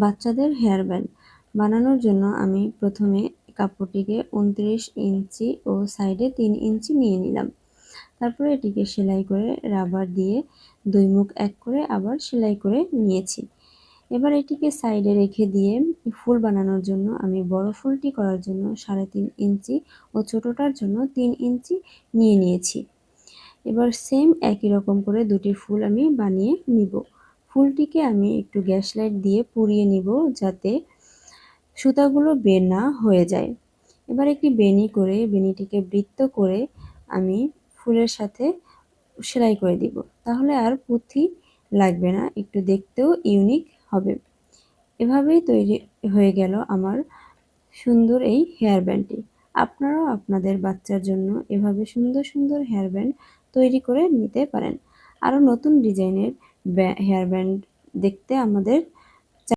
বাচ্চাদের hair band বানানোর জন্য আমি প্রথমে কাপড়টিকে 29 ইঞ্চি ও সাইডে 3 ইঞ্চি নিয়ে নিলাম। তারপরে এটিকে সেলাই করে রাবার দিয়ে 2 মুখ এক করে আবার সেলাই করে নিয়েছি। এবার এটিকে সাইডে রেখে দিয়ে ফুল বানানোর জন্য আমি বড় ফুলটি করার জন্য 3.5 ইঞ্চি ও ছোটটার জন্য 3 ইঞ্চি নিয়ে নিয়েছি। এবার সেম একই রকম করে দুটি ফুল আমি বানিয়ে নিব। ফুলটিকে আমি একটু গ্যাস লাইট দিয়ে পুড়িয়ে নিব যাতে সুতাগুলো বের না হয়ে যায়। এবার একটি বেনি করে বেনিটিকে বৃত্ত করে আমি ফুলের সাথে সেলাই করে দিব। তাহলে আর পুঁথি লাগবে না, একটু দেখতেও ইউনিক হবে। এভাবেই তৈরি হয়ে গেল আমার সুন্দর এই হেয়ার ব্যান্ডটি। আপনারাও আপনাদের বাচ্চার জন্য এভাবে সুন্দর সুন্দর হেয়ার ব্যান্ড তৈরি করে নিতে পারেন। আরও নতুন ডিজাইনের হেয়ার ব্যান্ড দেখতে আমাদের